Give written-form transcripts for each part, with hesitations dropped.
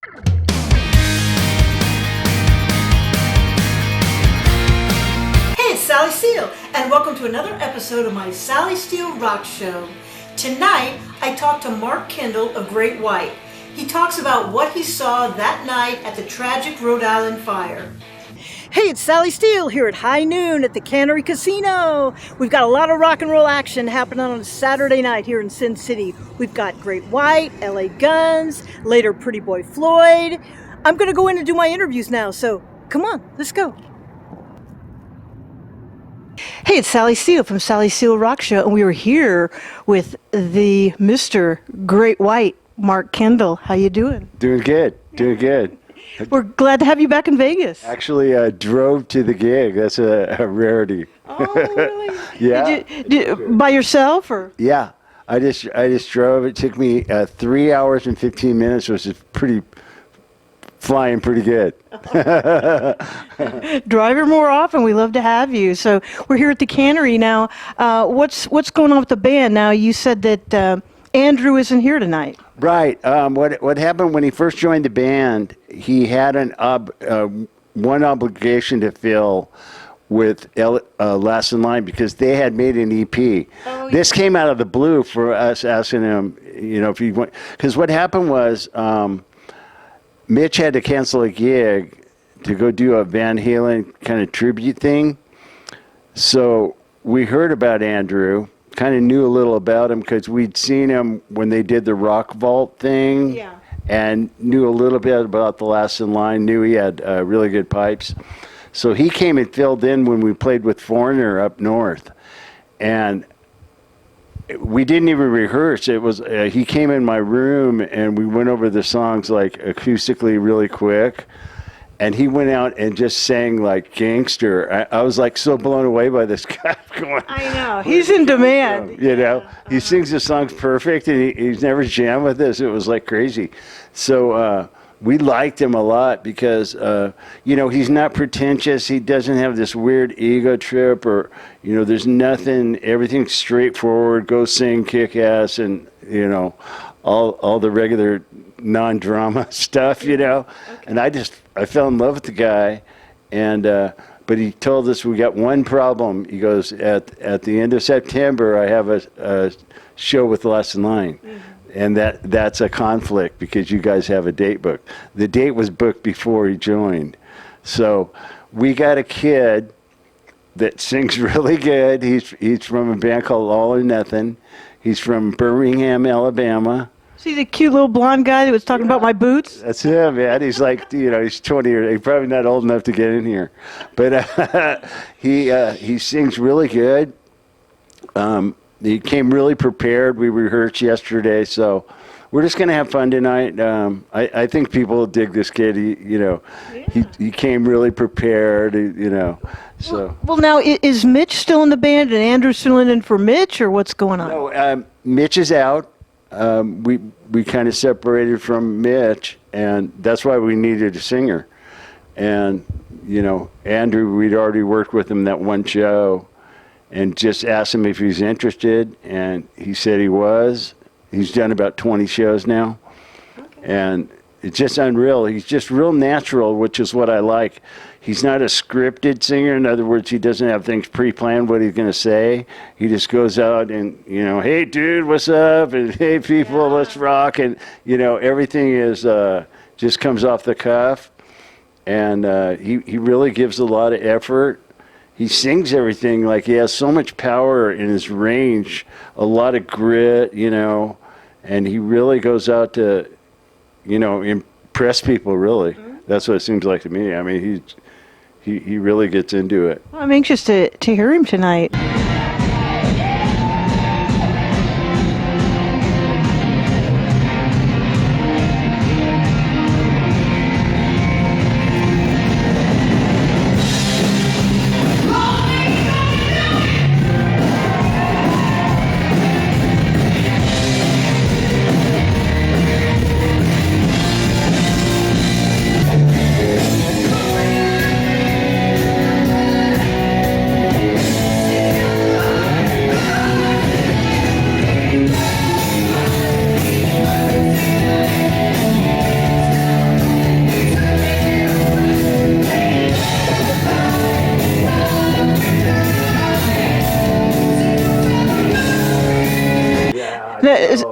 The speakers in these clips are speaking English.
Hey, it's Sally Steele, and welcome to another episode of my Sally Steele Rock Show. Tonight, I talked to Mark Kendall of Great White. He talks about what he saw that night at the tragic Rhode Island fire. Hey, it's Sally Steele here at high noon at the Cannery Casino. We've got a lot of rock and roll action happening on a Saturday night here in Sin City. We've got Great White, LA Guns, later Pretty Boy Floyd. I'm going to go in and do my interviews now, so come on, let's go. Hey, it's Sally Steele from Sally Steele Rock Show, and we were here with the Mr. Great White, Mark Kendall. How you doing? Doing good. We're glad to have you back in Vegas. Actually, drove to the gig. That's a rarity. Oh, really? Yeah. By yourself, or? Yeah. I just drove. It took me 3 hours and 15 minutes, which is flying pretty good. Drive her more often. We love to have you. So we're here at the Cannery now. What's going on with the band now? You said that Andrew isn't here tonight. Right. What happened when he first joined the band? He had one obligation to fill with Last in Line because they had made an EP. Oh, this came out of the blue for us asking him, if he went. Because what happened was Mitch had to cancel a gig to go do a Van Halen kind of tribute thing. So we heard about Andrew. Kind of knew a little about him because we'd seen him when they did the Rock Vault thing, and knew a little bit about the Last in Line, knew he had really good pipes. So he came and filled in when we played with Foreigner up north. And we didn't even rehearse. It was he came in my room and we went over the songs like acoustically really quick. And he went out and just sang like Gangster. I was like so blown away by this guy. I know. He's in demand. He sings the songs perfect, and he's never jammed with us. It was like crazy. So we liked him a lot because, he's not pretentious. He doesn't have this weird ego trip or, there's nothing. Everything's straightforward. Go sing, kick ass, and, all the regular non-drama stuff, Okay. And I fell in love with the guy, and but he told us we got one problem. He goes, at the end of September, I have a show with Last in Line, and that's a conflict because you guys have a date booked. The date was booked before he joined, so we got a kid that sings really good. He's from a band called All or Nothing. He's from Birmingham, Alabama. See the cute little blonde guy that was talking about my boots? That's him, man. He's like, he's 20 years. He's probably not old enough to get in here. But he sings really good. He came really prepared. We rehearsed yesterday, so we're just going to have fun tonight. I think people will dig this kid. He came really prepared, so. Well, now, is Mitch still in the band and Andrew still in for Mitch, or what's going on? No, Mitch is out. We kind of separated from Mitch, and that's why we needed a singer. And, Andrew, we'd already worked with him that one show and just asked him if he's interested, and he said he was. He's done about 20 shows now. Okay. And it's just unreal. He's just real natural, which is what I like. He's not a scripted singer. In other words, he doesn't have things pre-planned what he's going to say. He just goes out and, hey, dude, what's up? And, hey, people, let's rock. And, everything is just comes off the cuff. And he really gives a lot of effort. He sings everything. Like, he has so much power in his range, a lot of grit, and he really goes out to, impress people, really. Mm-hmm. That's what it seems like to me. I mean, he really gets into it. Well, I'm anxious to hear him tonight.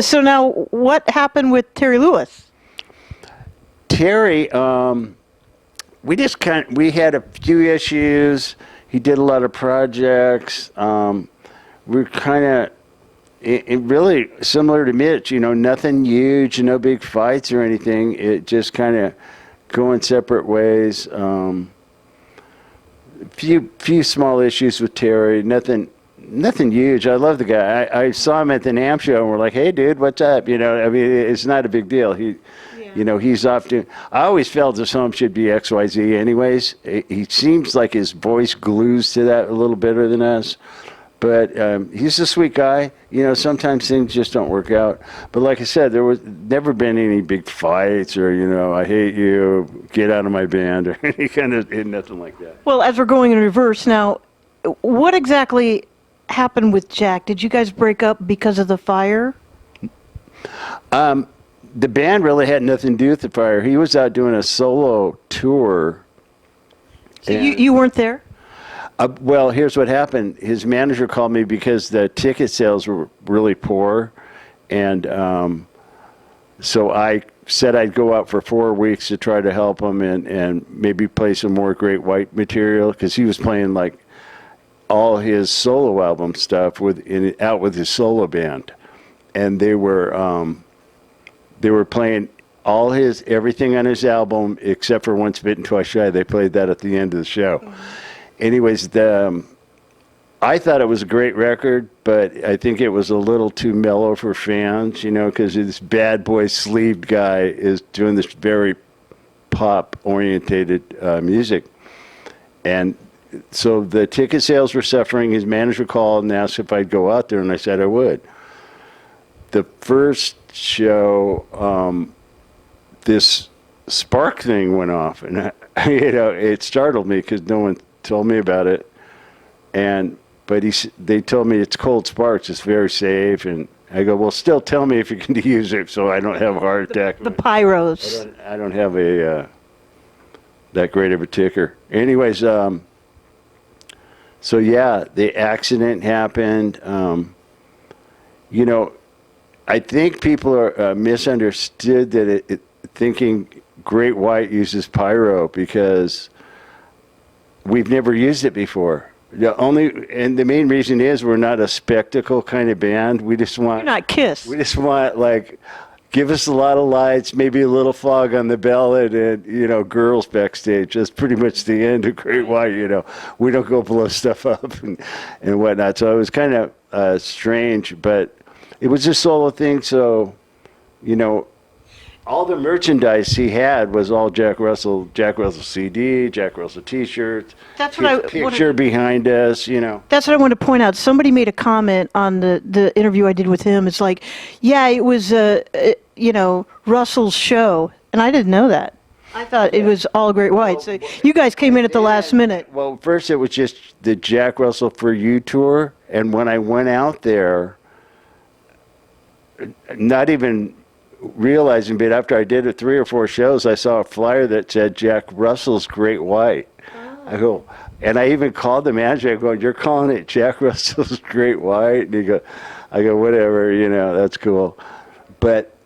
So now, what happened with Terry Lewis? Terry, we had a few issues. He did a lot of projects. We're kind of really similar to Mitch, nothing huge, no big fights or anything. It just kind of going separate ways. Few small issues with Terry, nothing huge. I love the guy. I saw him at the NAMM show and we're like, hey dude, what's up? It's not a big deal. He's off doing. I always felt his home should be XYZ anyways. He seems like his voice glues to that a little better than us. But he's a sweet guy. Sometimes things just don't work out. But like I said, there was never been any big fights or, I hate you, get out of my band or any kind of nothing like that. Well, as we're going in reverse now, what exactly happened with Jack? Did you guys break up because of the fire? The band really had nothing to do with the fire. He was out doing a solo tour. So you weren't there? Well, here's what happened. His manager called me because the ticket sales were really poor. And so I said I'd go out for 4 weeks to try to help him and maybe play some more Great White material because he was playing like all his solo album stuff out with his solo band. And they were playing everything on his album except for Once Bitten, Twice Shy. They played that at the end of the show. Mm-hmm. Anyways, I thought it was a great record, but I think it was a little too mellow for fans, because this bad boy sleeved guy is doing this very pop-orientated music. And so the ticket sales were suffering. His manager called and asked if I'd go out there, and I said I would. The first show, this spark thing went off, and it startled me because no one told me about it, but they told me it's cold sparks, it's very safe, and I go, well, still tell me if you can use it so I don't have a heart attack. The pyros. I don't have that great of a ticker. Anyways, so yeah, the accident happened. I think people are misunderstood that thinking Great White uses pyro because we've never used it before. And the main reason is we're not a spectacle kind of band. We just want. You're not Kiss. We just want give us a lot of lights, maybe a little fog on the ballad, and girls backstage. That's pretty much the end of Great White. We don't go blow stuff up and whatnot. So it was kind of strange, but it was a solo thing. So, all the merchandise he had was all Jack Russell CD, Jack Russell T-shirts. That's what picture behind us, That's what I want to point out. Somebody made a comment on the interview I did with him. It's like, yeah, it was Russell's show, and I didn't know that. I thought it was all Great White. So you guys came in at the last minute. Well, first it was just the Jack Russell For You tour, and when I went out there, not even realizing, but after I did it 3 or 4 shows, I saw a flyer that said Jack Russell's Great White. Oh. I go, and I even called the manager. I go, you're calling it Jack Russell's Great White? And I go, whatever, that's cool. But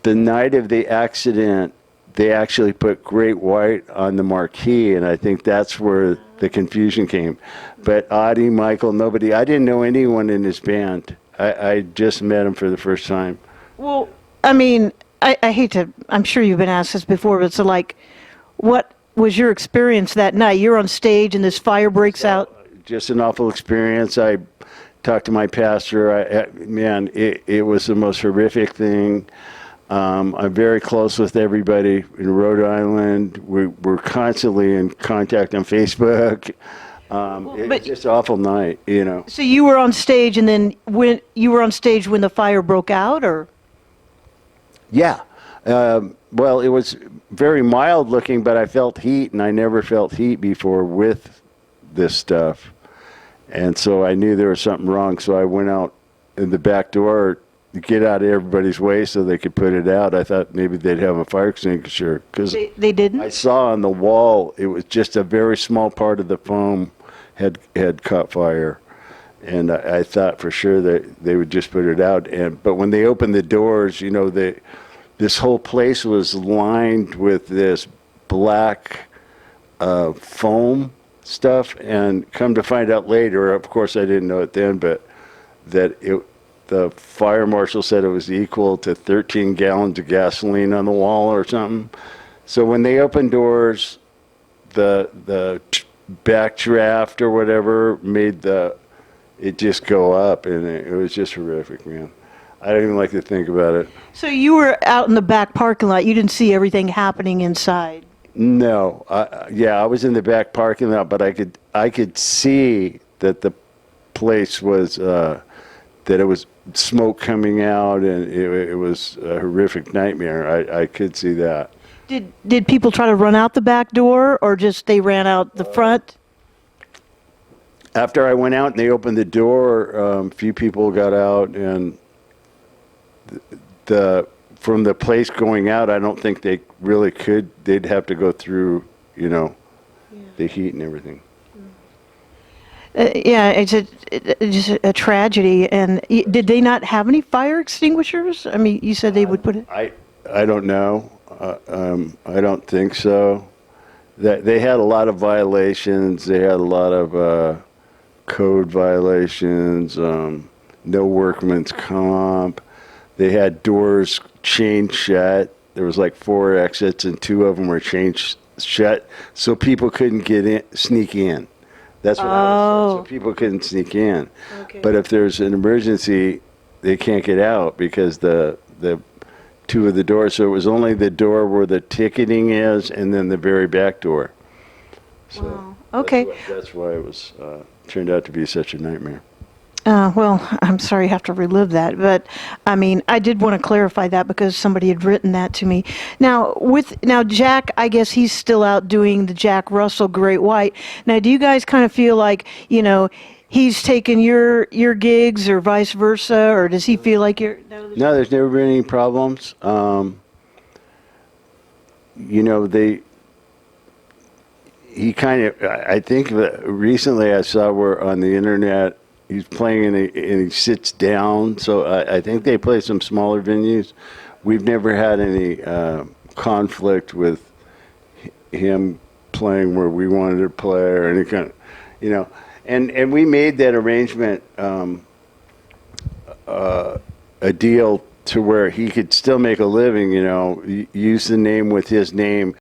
the night of the accident, they actually put Great White on the marquee, and I think that's where the confusion came. But Audie, Michael, nobody, I didn't know anyone in his band. I just met him for the first time. Well, I mean, I hate to, I'm sure you've been asked this before, but so what was your experience that night? You're on stage and this fire breaks out. Just an awful experience. I talked to my pastor. It was the most horrific thing. I'm very close with everybody in Rhode Island. We're constantly in contact on Facebook. It's just an awful night, So you were on stage, and then when you were on stage when the fire broke out, or? Yeah. Well, it was very mild looking, but I felt heat, and I never felt heat before with this stuff. And so I knew there was something wrong, so I went out in the back door to get out of everybody's way so they could put it out. I thought maybe they'd have a fire extinguisher. Cause they didn't? I saw on the wall, it was just a very small part of the foam had caught fire. And I thought for sure that they would just put it out. But when they opened the doors, this whole place was lined with this black foam stuff. And come to find out later, of course I didn't know it then, but the fire marshal said it was equal to 13 gallons of gasoline on the wall or something. So when they opened doors, the backdraft or whatever made it just go up, and it was just horrific, man. I don't even like to think about it. So you were out in the back parking lot. You didn't see everything happening inside. No, I was in the back parking lot, but I could see that the place was that it was smoke coming out, and it was a horrific nightmare. I could see that. Did people try to run out the back door, or just they ran out the front? After I went out and they opened the door, a few people got out, and from the place going out, I don't think they really could. They'd have to go through, the heat and everything. Yeah, it's just a tragedy. And did they not have any fire extinguishers? I mean, you said they would put it. I don't know. I don't think so. That they had a lot of violations. They had a lot of code violations. No workman's comp. They had doors chained shut. There was like 4 exits, and 2 of them were chained shut, so people couldn't sneak in. That's what I was told. So people couldn't sneak in. Okay. But if there's an emergency, they can't get out because the 2 of the doors. So it was only the door where the ticketing is, and then the very back door. So wow. Okay. That's why it was turned out to be such a nightmare. Well, I'm sorry you have to relive that, but I mean, I did want to clarify that because somebody had written that to me. Now, Jack, I guess he's still out doing the Jack Russell Great White. Now, do you guys kind of feel like, he's taken your gigs or vice versa, or does he feel like you're? No, there's never been any problems. He kind of, I think recently I saw where on the internet, he's playing and he sits down. So I think they play some smaller venues. We've never had any conflict with him playing where we wanted to play or any kind of, and we made that arrangement a deal to where he could still make a living, use the name with his name.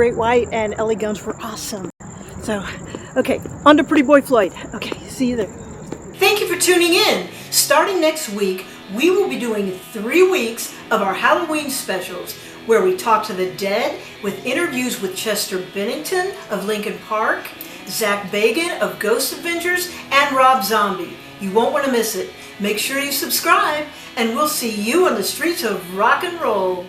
Great White and Ellie Guns were awesome. So, okay, on to Pretty Boy Floyd. Okay, see you there. Thank you for tuning in. Starting next week, we will be doing 3 weeks of our Halloween specials, where we talk to the dead with interviews with Chester Bennington of Lincoln Park, Zach Bagan of Ghost Avengers, and Rob Zombie. You won't want to miss it. Make sure you subscribe, and we'll see you on the streets of rock and roll.